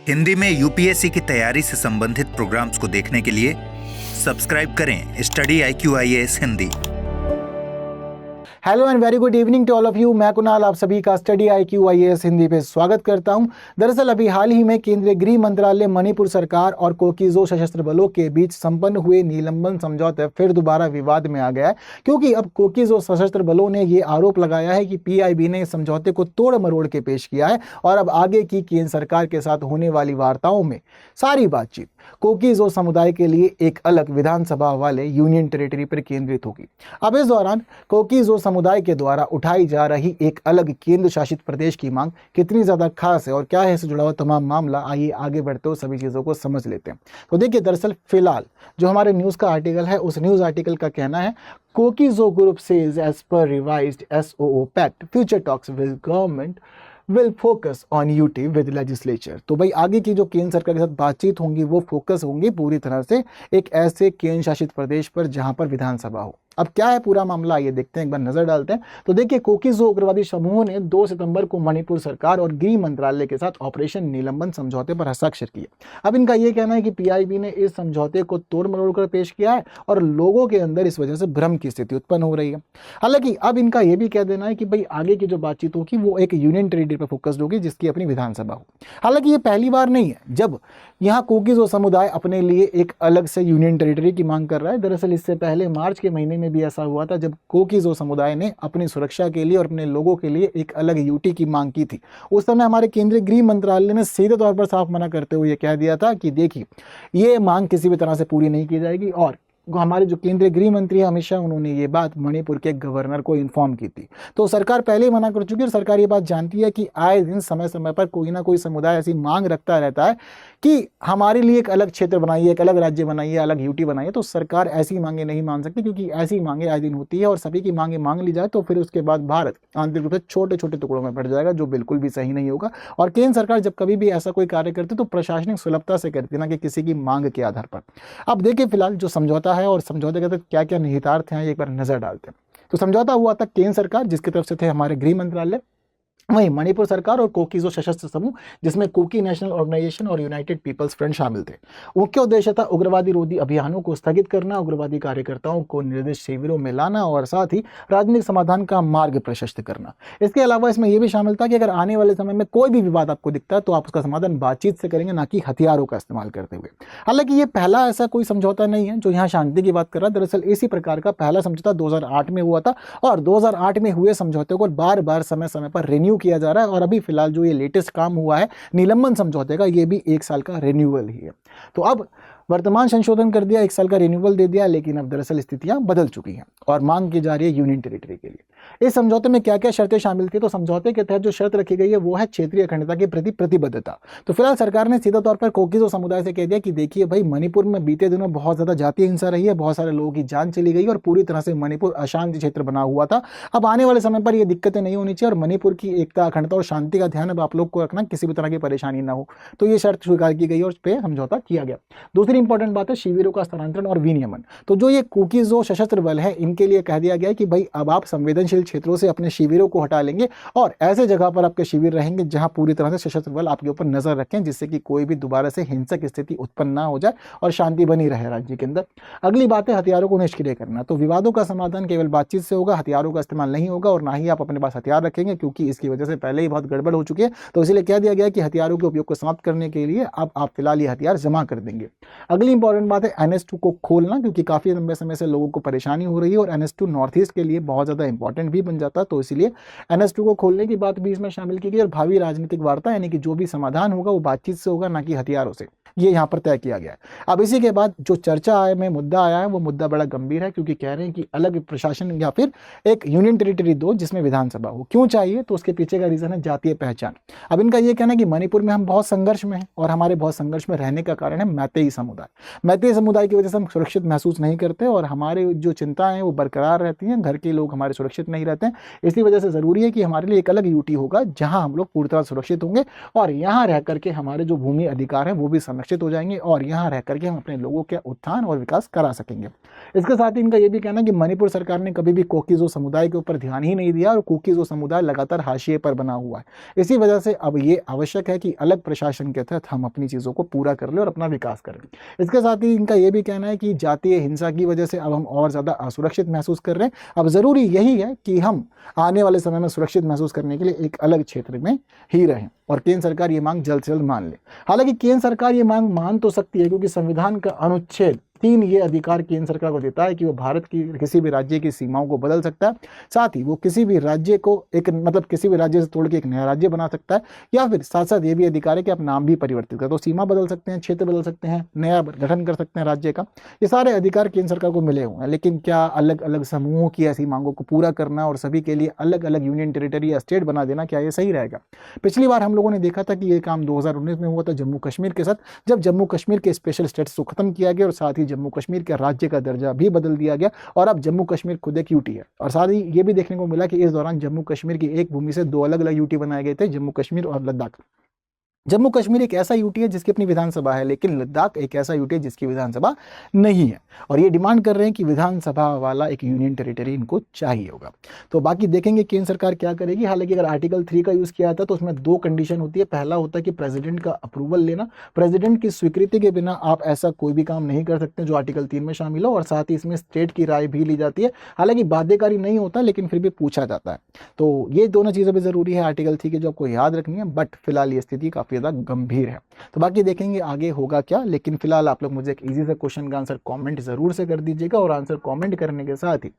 हिंदी में यूपीएससी की तैयारी से संबंधित प्रोग्राम्स को देखने के लिए सब्सक्राइब करें study IQIAS Hindi. Hello and very good evening to all of you. मैं कुणाल आप सभी का स्टडी IQIAS हिंदी पे स्वागत करता हूं। दरअसल अभी हाल ही में केंद्रीय गृह मंत्रालय, मणिपुर सरकार और कोकीजो सशस्त्र बलों के बीच संपन्न हुए निलंबन समझौते फिर दोबारा विवाद में आ गया है, क्योंकि अब कोकीजो सशस्त्र बलों ने ये आरोप लगाया है कि PIB ने इस समझौते को तोड़ मरोड़ के पेश किया है और अब आगे की केंद्र सरकार के साथ होने वाली वार्ताओं में सारी बातचीत कोकीजो समुदाय के लिए एक अलग विधानसभा वाले यूनियन टेरिटरी पर केंद्रित होगी। अब इस दौरान कोकीजो समुदाय के द्वारा उठाई जा रही एक अलग केंद्र शासित प्रदेश की मांग कितनी ज्यादा खास है और क्या है इससे जुड़ा हुआ तमाम मामला, आइए आगे बढ़ते हुए सभी चीजों को समझ लेते हैं। तो देखिए, दरअसल फिलहाल जो हमारे न्यूज का आर्टिकल है, उस न्यूज आर्टिकल का कहना है कोकीजो group says as per revised SOO pact future talks with government will focus on UT with legislature. तो भाई आगे की जो केंद्र सरकार के साथ बातचीत होंगी वो फोकस होंगी पूरी तरह से एक ऐसे केंद्र शासित प्रदेश पर जहां पर विधानसभा हो। अब क्या है पूरा मामला, आइए देखते हैं, एक बार नजर डालते हैं। तो देखिए, कोकीजो उग्रवादी समूह ने 2 सितंबर को मणिपुर सरकार और गृह मंत्रालय के साथ ऑपरेशन निलंबन समझौते पर हस्ताक्षर किए। अब इनका यह कहना है कि PIB ने इस समझौते को तोड़ मरोड़ कर पेश किया है और लोगों के अंदर इस वजह से भ्रम की स्थिति उत्पन्न हो रही है। हालांकि अब इनका यह भी कह देना है कि भाई आगे की जो बातचीत होगी वो एक यूनियन टेरिटरी पर फोकस्ड होगी जिसकी अपनी विधानसभा हो। हालांकि ये पहली बार नहीं है जब यहाँ कोकीजो समुदाय अपने लिए एक अलग से यूनियन टेरिटरी की मांग कर रहा है। दरअसल इससे पहले मार्च के महीने में भी ऐसा हुआ था जब कोकीजो समुदाय ने अपनी सुरक्षा के लिए और अपने लोगों के लिए एक अलग यूटी की मांग की थी। उस समय हमारे केंद्रीय गृह मंत्रालय ने सीधे तौर पर साफ मना करते हुए कह दिया था कि देखिए, ये मांग किसी भी तरह से पूरी नहीं की जाएगी। और हमारे जो केंद्रीय गृह मंत्री अमित शाह, उन्होंने ये बात मणिपुर के गवर्नर को इन्फॉर्म की थी। तो सरकार पहले ही मना कर चुकी है और सरकार ये बात जानती है कि आए दिन समय समय पर कोई ना कोई समुदाय ऐसी मांग रखता रहता है कि हमारे लिए एक अलग क्षेत्र बनाइए, एक अलग राज्य बनाइए, अलग यूटी बनाइए। तो सरकार ऐसी मांगे नहीं मान सकती, क्योंकि ऐसी मांगे आए दिन होती है और सभी की मांगे मांग ली जाए तो फिर उसके बाद भारत आंतरिक रूप से छोटे छोटे टुकड़ों में बढ़ जाएगा, जो बिल्कुल भी सही नहीं होगा। और केंद्र सरकार जब कभी भी ऐसा कोई कार्य करती है तो प्रशासनिक सुलभता से करती है, ना कि किसी की मांग के आधार पर। अब देखिए, फिलहाल जो समझौता है और समझौते के क्या क्या निहितार्थ हैं, एक बार नजर डालते हैं। तो समझौता हुआ था केंद्र सरकार, जिसकी तरफ से थे हमारे गृह मंत्रालय, वहीं मणिपुर सरकार और कोकीजो सशस्त्र समूह, जिसमें कोकी नेशनल ऑर्गेनाइजेशन और यूनाइटेड पीपल्स फ्रंट शामिल थे। मुख्य उद्देश्य था उग्रवादी रोधी अभियानों को स्थगित करना, उग्रवादी कार्यकर्ताओं को निर्दिष्ट शिविरों में लाना और साथ ही राजनीतिक समाधान का मार्ग प्रशस्त करना। इसके अलावा इसमें यह भी शामिल था कि अगर आने वाले समय में कोई भी विवाद आपको दिखता है तो आप उसका समाधान बातचीत से करेंगे, ना कि हथियारों का इस्तेमाल करते हुए। हालांकि ये पहला ऐसा कोई समझौता नहीं है जो यहाँ शांति की बात कर रहा है। दरअसल इसी प्रकार का पहला समझौता 2008 में हुआ था और 2008 में हुए समझौते को बार बार समय समय पर रिन्यू किया जा रहा है। और अभी फिलहाल जो ये लेटेस्ट काम हुआ है निलंबन समझौते का, ये भी 1 साल का रिन्यूअल ही है। तो अब वर्तमान संशोधन कर दिया, 1 साल का रिन्यूअल दे दिया, लेकिन अब दरअसल स्थितियां बदल चुकी हैं और मांग की जा रही है यूनियन टेरिटरी के लिए। इस समझौते में क्या क्या शर्तें शामिल थी? तो समझौते के तहत जो शर्त रखी गई है वो है क्षेत्रीय अखंडता के प्रति प्रतिबद्धता। तो फिलहाल सरकार ने सीधा तौर पर कोकीजो समुदाय से कह दिया कि देखिए भाई, मणिपुर में बीते दिनों बहुत ज्यादा जातीय हिंसा रही है, बहुत सारे लोगों की जान चली गई और पूरी तरह से मणिपुर अशांति क्षेत्र बना हुआ था। अब आने वाले समय पर ये दिक्कतें नहीं होनी चाहिए और मणिपुर की एकता, अखंडता और शांति का ध्यान अब आप लोग को रखना, किसी भी तरह की परेशानी ना हो। तो ये शर्त स्वीकार की गई और उस पर समझौता किया गया। दूसरी इंपॉर्टेंट बात है शिविरों का स्थानांतरण और विनियमन। तो जो ये कोकीजो सशस्त्र बल है, इनके लिए कह दिया गया है कि भाई अब आप संवेदनशील क्षेत्रों से अपने शिविरों को हटा लेंगे और ऐसे जगह पर आपके शिविर रहेंगे जहां पूरी तरह से सशस्त्र बल आपके ऊपर नजर रखें, जिससे कि कोई भी दोबारा से हिंसक स्थिति उत्पन्न ना हो जाए और शांति बनी रहे राज्य के अंदर। अगली बात है हथियारों को निष्क्रिय करना। तो विवादों का समाधान केवल बातचीत से होगा, हथियारों का इस्तेमाल नहीं होगा और ना ही आप अपने पास हथियार रखेंगे, क्योंकि इसकी वजह से पहले ही बहुत गड़बड़ हो चुकी है। तो इसलिए कह दिया गया कि हथियारों के उपयोग को समाप्त करने के लिए अब आप फिलहाल ये हथियार जमा कर देंगे। अगली इंपॉर्टेंट बात है NS2 को खोलना, क्योंकि काफी लंबे समय से लोगों को परेशानी हो रही है और NS2 नॉर्थ ईस्ट के लिए बहुत ज्यादा इंपॉर्टेंट भी बन जाता है। तो इसीलिए NS2 को खोलने की बात भी इसमें शामिल की गई और भावी राजनीतिक वार्ता, यानी कि जो भी समाधान होगा वो बातचीत से होगा, ना कि हथियारों से, ये यहाँ पर तय किया गया है। अब इसी के बाद जो चर्चा में मुद्दा आया है वो मुद्दा बड़ा गंभीर है, क्योंकि कह रहे हैं कि अलग प्रशासन या फिर एक यूनियन टेरिटरी दो जिसमें विधानसभा हो। क्यों चाहिए? तो उसके पीछे का रीजन है जातीय पहचान। अब इनका ये कहना है कि मणिपुर में हम बहुत संघर्ष में हैं और हमारे बहुत संघर्ष में रहने का कारण है मैतेई समुदाय। मैतेई समुदाय की वजह से हम सुरक्षित महसूस नहीं करते और हमारे जो चिंताएं हैं वो बरकरार रहती हैं, घर के लोग हमारे सुरक्षित नहीं रहते हैं। इसी वजह से जरूरी है कि हमारे लिए एक अलग यूटी होगा जहां हम लोग पूरी तरह सुरक्षित होंगे और यहाँ रह करके हमारे जो भूमि अधिकार है वो भी संरक्षित सुरक्षित हो जाएंगे और यहाँ रह करके हम अपने लोगों के उत्थान और विकास करा सकेंगे। इसके साथ ही इनका ये भी कहना है कि मणिपुर सरकार ने कभी भी कोकीज़ो समुदाय के ऊपर ध्यान ही नहीं दिया और कोकीज़ो समुदाय लगातार हाशिए पर बना हुआ है। इसी वजह से अब ये आवश्यक है कि अलग प्रशासन के तहत हम अपनी चीज़ों को पूरा कर लें और अपना विकास करें। इसके साथ ही इनका ये भी कहना है कि जातीय हिंसा की वजह से अब हम और ज़्यादा असुरक्षित महसूस कर रहे हैं। अब ज़रूरी यही है कि हम आने वाले समय में सुरक्षित महसूस करने के लिए एक अलग क्षेत्र में ही रहें और केंद्र सरकार ये मांग जल्द से जल्द मान ले। हालांकि केंद्र सरकार ये मांग मान तो सकती है क्योंकि संविधान का अनुच्छेद 3 ये अधिकार केंद्र सरकार को देता है कि वो भारत की किसी भी राज्य की सीमाओं को बदल सकता है। साथ ही वो किसी भी राज्य को किसी भी राज्य से तोड़ के एक नया राज्य बना सकता है या फिर साथ साथ ये भी अधिकार है कि आप नाम भी परिवर्तित कर, तो सीमा बदल सकते हैं, क्षेत्र बदल सकते हैं, नया गठन कर सकते हैं राज्य का। ये सारे अधिकार केंद्र सरकार को मिले हुए हैं। लेकिन क्या अलग अलग समूहों की ऐसी मांगों को पूरा करना और सभी के लिए अलग अलग यूनियन टेरिटरी या स्टेट बना देना, क्या ये सही रहेगा? पिछली बार हम लोगों ने देखा था कि ये काम 2019 में हुआ था जम्मू कश्मीर के साथ, जब जम्मू कश्मीर के स्पेशल स्टेटस को खत्म किया गया और साथ ही जम्मू कश्मीर के राज्य का दर्जा भी बदल दिया गया और अब जम्मू कश्मीर खुद एक यूटी है। और साथ ही ये भी देखने को मिला कि इस दौरान जम्मू कश्मीर की एक भूमि से 2 अलग अलग यूटी बनाए गए थे, जम्मू कश्मीर और लद्दाख। जम्मू कश्मीर एक ऐसा यूटी है जिसकी अपनी विधानसभा है, लेकिन लद्दाख एक ऐसा यूटी है जिसकी विधानसभा नहीं है और ये डिमांड कर रहे हैं कि विधानसभा वाला एक यूनियन टेरिटरी इनको चाहिए होगा। तो बाकी देखेंगे केंद्र सरकार क्या करेगी। हालांकि अगर आर्टिकल 3 का यूज़ किया जाता तो उसमें 2 कंडीशन होती है। पहला होता है कि प्रेसिडेंट का अप्रूवल लेना, प्रेसिडेंट की स्वीकृति के बिना आप ऐसा कोई भी काम नहीं कर सकते जो आर्टिकल 3 में शामिल हो, और साथ ही इसमें स्टेट की राय भी ली जाती है। हालांकि बाध्यकारी नहीं होता लेकिन फिर भी पूछा जाता है। तो ये दोनों चीज़ें भी ज़रूरी है आर्टिकल 3 की जो आपको याद रखनी है, बट फिलहाल ये स्थिति काफ़ी ज़्यादा गंभीर है। तो बाकी देखेंगे आगे होगा क्या, लेकिन फिलहाल आप लोग मुझे एक इजी से क्वेश्चन का आंसर कमेंट जरूर से कर दीजिएगा। और आंसर कमेंट करने के साथ ही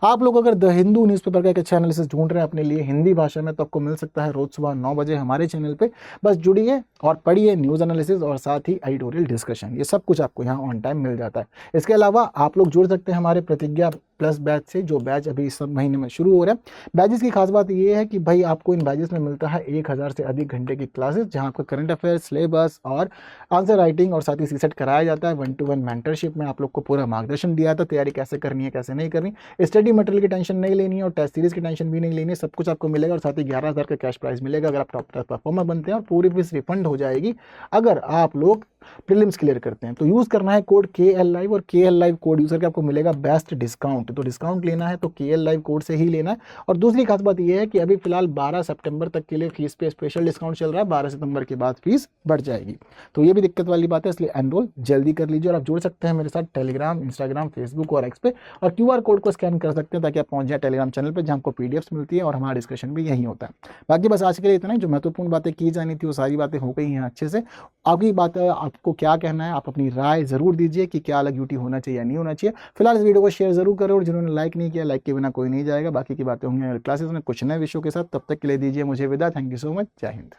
आप लोग अगर द हिंदू न्यूज़पेपर का एक अच्छा एनालिसिस ढूंढ रहे हैं अपने लिए हिंदी भाषा में, तो आपको मिल सकता है रोज सुबह 9 बजे हमारे चैनल पे। बस जुड़िए और पढ़िए न्यूज़ एनालिसिस और साथ ही एडिटोरियल डिस्कशन, ये सब कुछ आपको यहाँ ऑन टाइम मिल जाता है। इसके अलावा आप लोग जुड़ सकते हैं हमारे प्रतिज्ञा प्लस बैच से, जो बैच अभी इस महीने में शुरू हो रहा है। बैचेस की खास बात ये है कि भाई आपको इन बैचेस में मिलता है 1000 से अधिक घंटे की क्लासेस, जहां आपको करंट अफेयर्स, सिलेबस और आंसर राइटिंग और साथ ही सीसेट कराया जाता है। 1-to-1 मेंटरशिप में आप लोग को पूरा मार्गदर्शन दिया था, तैयारी कैसे करनी है कैसे नहीं करनी, स्टडी मटेरियल की टेंशन नहीं लेनी है और टेस्ट सीरीज की टेंशन भी नहीं लेनी है, सब कुछ आपको मिलेगा। और साथ ही 11,000 का कैश प्राइज मिलेगा अगर आप टॉप परफॉर्मर बनते हैं, और पूरी फीस रिफंड हो जाएगी अगर आप लोग प्रीलिम्स क्लियर करते हैं। तो यूज़ करना है कोड KL Live और KL Live कोड यूज़ करके आपको मिलेगा बेस्ट डिस्काउंट। तो डिस्काउंट लेना है तो KL Live कोड से ही लेना है। और दूसरी खास बात यह है कि अभी फिलहाल 12 सितंबर तक के लिए फीस पे स्पेशल डिस्काउंट चल रहा है, 12 सितंबर के बाद फीस बढ़ जाएगी। तो ये भी दिक्कत वाली बात है, इसलिए एनरोल जल्दी कर लीजिए। और आप जुड़ सकते हैं मेरे साथ टेलीग्राम, इंस्टाग्राम, फेसबुक और एक्स पे, और QR कोड को स्कैन कर सकते हैं ताकि आप पहुंच जाए टेलीग्राम चैनल पर, जहाँ आपको PDFs मिलती है और हमारा डिस्कशन भी यही होता है। बाकी बस आज के लिए इतना ही। जो महत्वपूर्ण बातें की जानी थी वो सारी बातें हो गई हैं अच्छे से। आगे बात है आपको क्या कहना है, आप अपनी राय जरूर दीजिए कि क्या अलग यूटी होना चाहिए या नहीं होना चाहिए। फिलहाल इस वीडियो को शेयर जरूर करें, और जिन्होंने लाइक नहीं किया, लाइक के बिना कोई नहीं जाएगा। बाकी की बातें होंगी क्लासेस में कुछ नए विषयों के साथ। तब तक के लिए दीजिए मुझे विदा। Thank you so much. जय हिंद।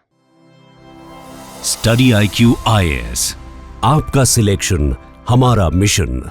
स्टडी IQ IAS, आपका सिलेक्शन हमारा मिशन।